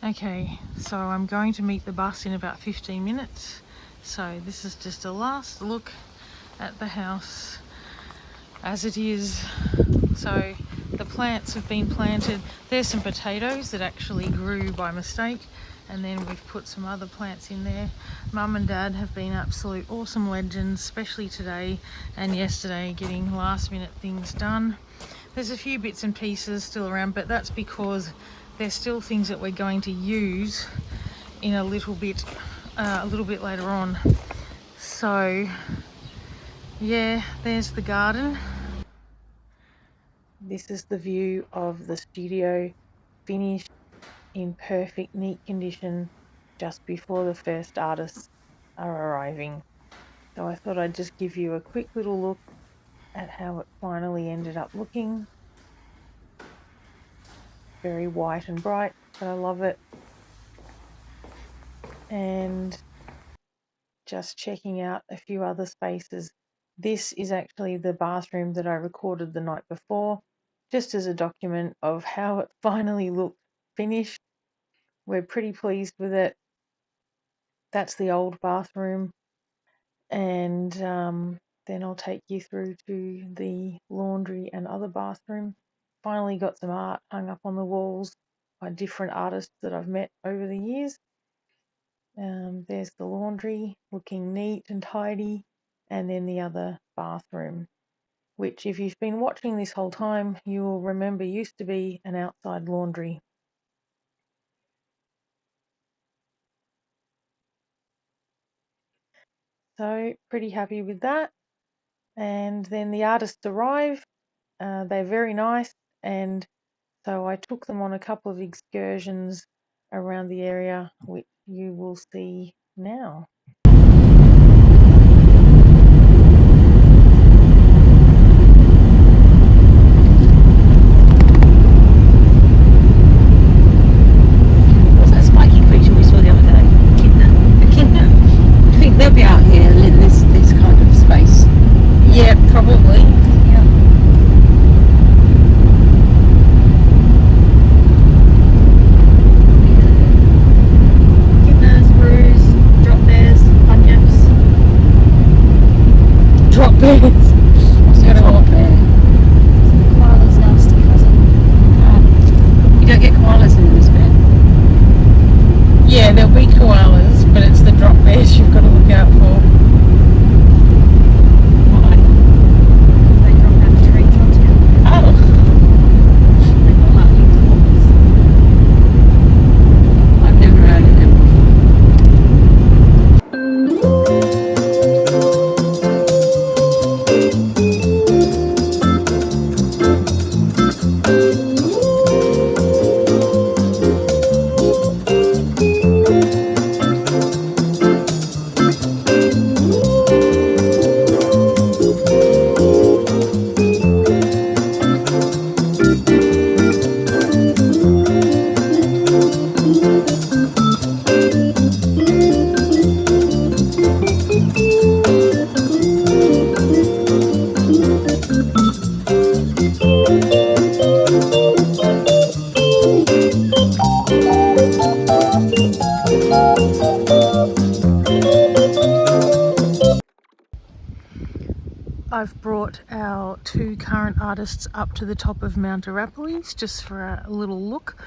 Okay, so I'm going to meet the bus in about 15 minutes. So this is just a last look at the house as it is. So the plants have been planted. There's some potatoes that actually grew by mistake, and then we've put some other plants in there. Mum and Dad have been absolute awesome legends, especially today and yesterday, getting last minute things done. There's a few bits and pieces still around, but that's because there's still things that we're going to use in a little bit later on. So yeah, there's the garden. This is the view of the studio, finished in perfect, neat condition just before the first artists are arriving. So I thought I'd just give you a quick little look at how it finally ended up looking. Very white and bright, but I love it. And just checking out a few other spaces. This is actually the bathroom that I recorded the night before, just as a document of how it finally looked finished. We're pretty pleased with it. That's the old bathroom. And then I'll take you through to the laundry and other bathroom. Finally got some art hung up on the walls by different artists that I've met over the years. There's the laundry looking neat and tidy, and then the other bathroom, which if you've been watching this whole time, you will remember used to be an outside laundry. So pretty happy with that. And then the artists arrive. They're very nice, and so I took them on a couple of excursions around the area, which you will see now. What's that spiky creature we saw the other day? Echidna. I think they'll be out here in this kind of space. Yeah, probably. Yeah. Echidnas, roos, drop bears, bunyips. Drop bears. What's a drop bear? The koala's nasty cousin. You don't get koalas in this bed. Yeah, there'll be koalas, but it's the drop bears you've got to look out for. Why? They drop out of trees onto you. Oh. They don't like you koalas. I've never heard of them I've brought our two current artists up to the top of Mount Arapiles just for a little look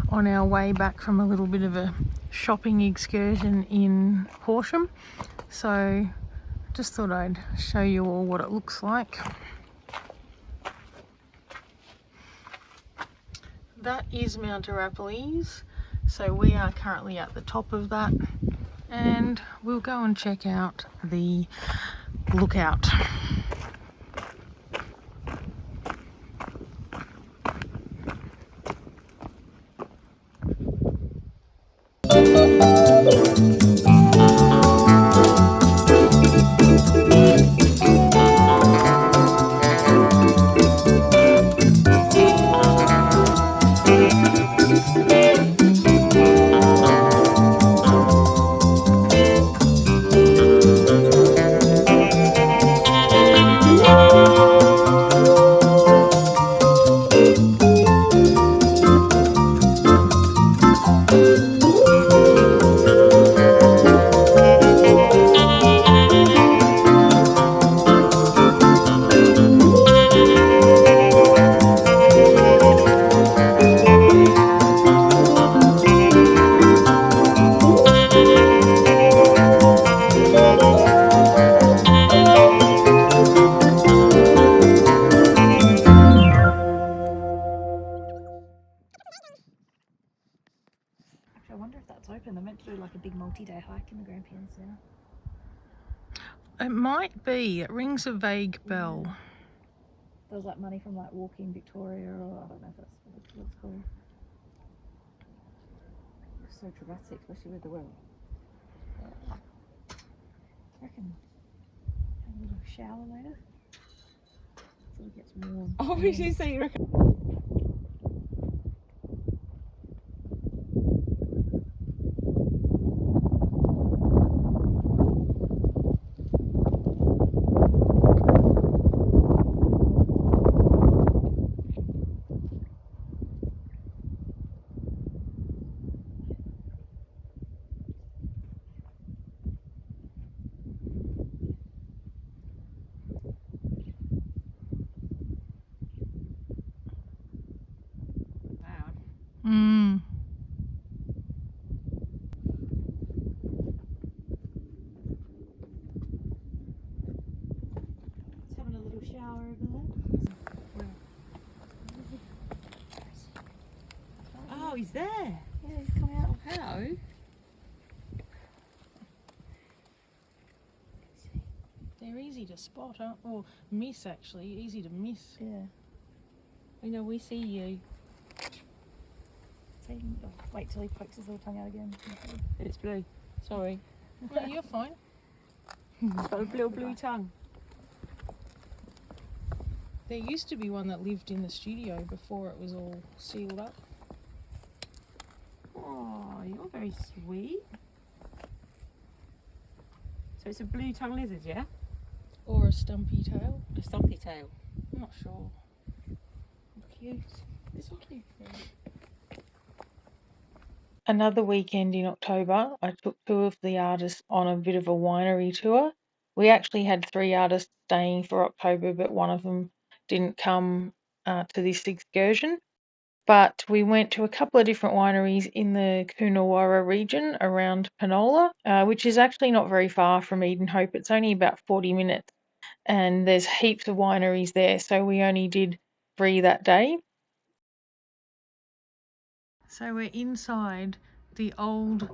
on our way back from a little bit of a shopping excursion in Horsham. So just thought I'd show you all what it looks like. That is Mount Arapiles. So we are currently at the top of that, and we'll go and check out the lookout. I wonder if that's open. They're meant to do like a big multi-day hike in the Grampians now. It might be. It rings a vague bell. Yeah. There was like money from like Walking Victoria, or I don't know if that's what it's called. It's so dramatic, especially with the wind. I reckon have a little shower later so it gets warm. Oh, we should say you reckon. Mm. Just having a little shower over there. Oh, he's there. Yeah, he's come out. Hello. They're easy to spot, aren't they? Or miss, actually. Easy to miss. Yeah. I know we see you. See, oh, wait till he pokes his little tongue out again. It's blue. Sorry. No, you're fine. He's got a little blue tongue. There used to be one that lived in the studio before it was all sealed up. Oh, you're very sweet. So it's a blue tongue lizard, yeah? Or a stumpy tail. A stumpy tail. I'm not sure. Cute. It's so cute. Another weekend in October, I took two of the artists on a bit of a winery tour. We actually had three artists staying for October, but one of them didn't come to this excursion. But we went to a couple of different wineries in the Coonawarra region around Penola, which is actually not very far from Edenhope. It's only about 40 minutes, and there's heaps of wineries there, so we only did 3 that day. So we're inside the old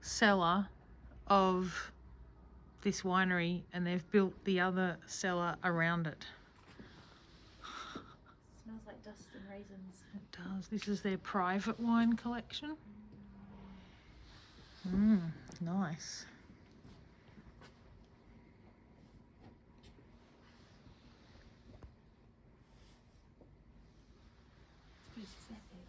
cellar of this winery, and they've built the other cellar around it. Smells like dust and raisins. It does. This is their private wine collection. Nice. This is epic.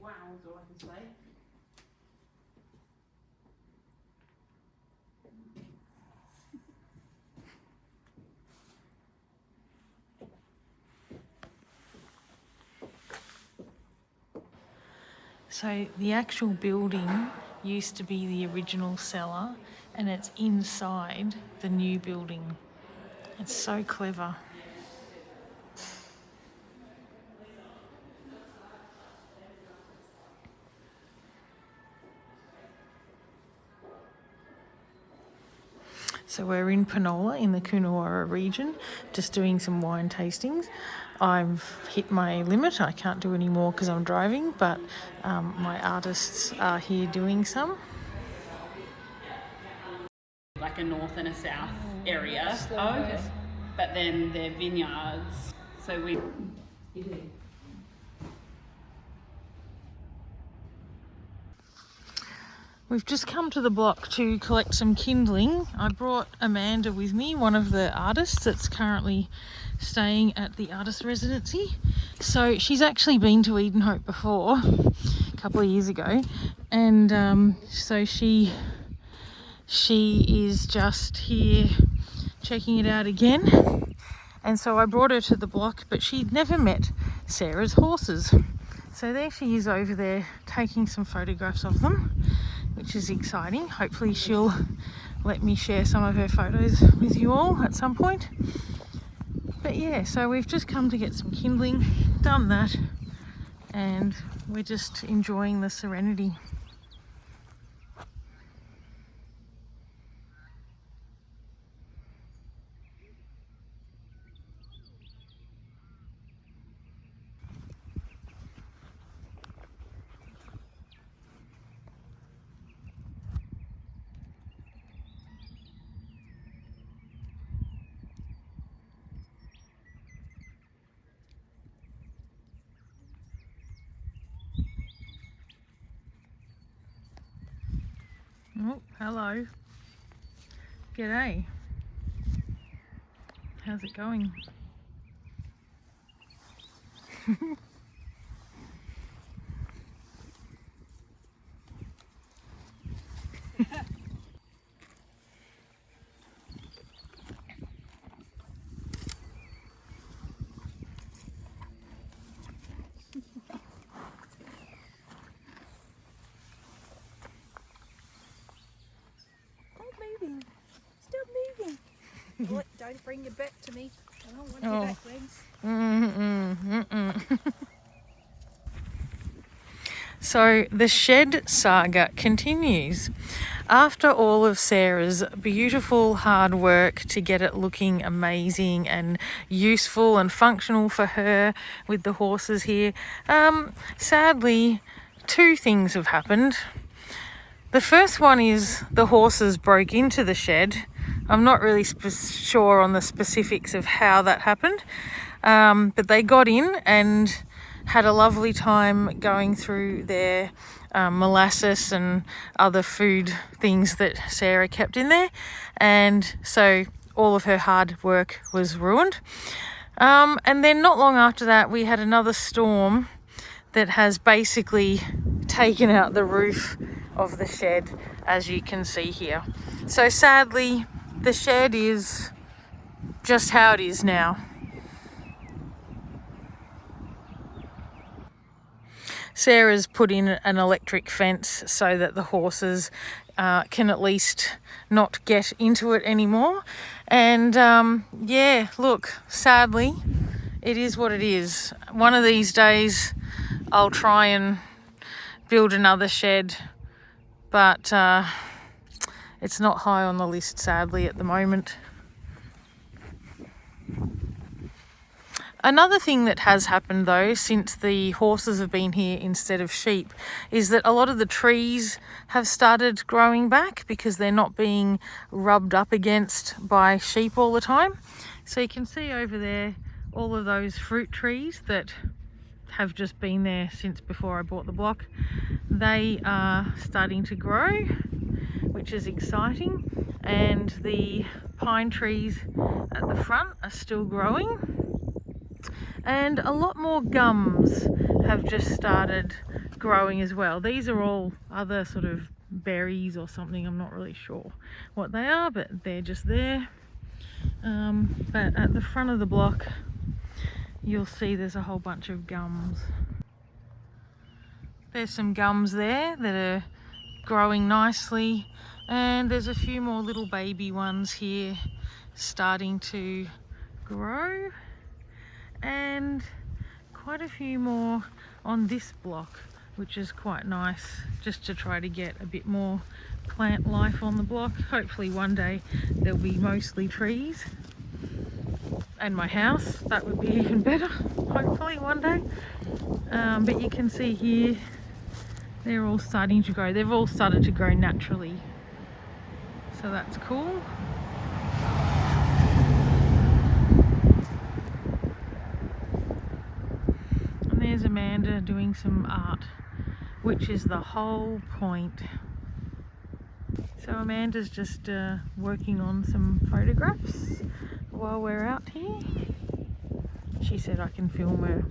Wow, that's all I can say. So the actual building used to be the original cellar, and it's inside the new building. It's so clever. So we're in Penola in the Coonawarra region, just doing some wine tastings. I've hit my limit. I can't do any more because I'm driving, but my artists are here doing some. Like a north and a south area. Oh, okay. But then they're vineyards. So we... We've just come to the block to collect some kindling. I brought Amanda with me, one of the artists that's currently staying at the artist residency. So she's actually been to Edenhope before, a couple of years ago, and so she is just here checking it out again. And so I brought her to the block, but she'd never met Sarah's horses. So there she is over there taking some photographs of them, which is exciting. Hopefully she'll let me share some of her photos with you all at some point. But yeah, so we've just come to get some kindling, done that, and we're just enjoying the serenity. Oh, hello. G'day. How's it going? Stop moving. Stop moving. What? Don't bring your back to me. I don't want Oh. your back legs. So the shed saga continues. After all of Sarah's beautiful hard work to get it looking amazing and useful and functional for her with the horses here, sadly, two things have happened. The first one is the horses broke into the shed. I'm not really sure on the specifics of how that happened, but they got in and had a lovely time going through their molasses and other food things that Sarah kept in there, and so all of her hard work was ruined. And then not long after that, we had another storm that has basically taken out the roof of the shed, as you can see here. So sadly, the shed is just how it is now. Sarah's put in an electric fence so that the horses can at least not get into it anymore. And yeah, look, sadly, it is what it is. One of these days I'll try and build another shed, but it's not high on the list, sadly, at the moment. Another thing that has happened though, since the horses have been here instead of sheep, is that a lot of the trees have started growing back because they're not being rubbed up against by sheep all the time. So you can see over there all of those fruit trees that have just been there since before I bought the block. They are starting to grow, which is exciting, and the pine trees at the front are still growing. And a lot more gums have just started growing as well. These are all other sort of berries or something. I'm not really sure what they are, but they're just there. But at the front of the block, you'll see there's a whole bunch of gums. There's some gums there that are growing nicely, and there's a few more little baby ones here starting to grow, and quite a few more on this block, which is quite nice, just to try to get a bit more plant life on the block. Hopefully one day there'll be mostly trees, and my house, that would be even better, hopefully one day. But you can see here they're all starting to grow. They've all started to grow naturally, so that's cool. There's Amanda doing some art, which is the whole point. So Amanda's just working on some photographs while we're out here. She said I can film her,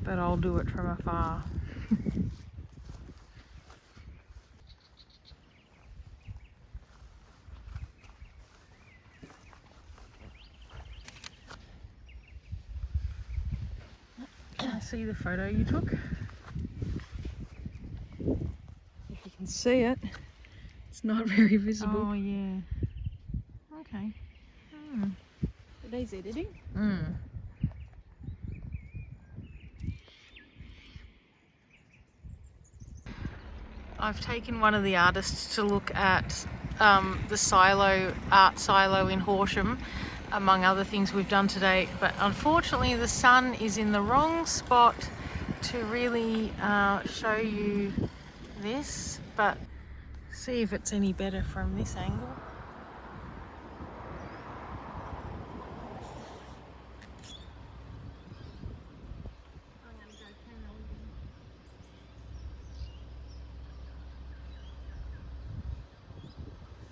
but I'll do it from afar. Can I see the photo you took? If you can see it, it's not very visible. Oh yeah. Okay. It needs editing. I've taken one of the artists to look at the art silo in Horsham, among other things we've done today, but unfortunately the sun is in the wrong spot to really show you this, but see if it's any better from this angle.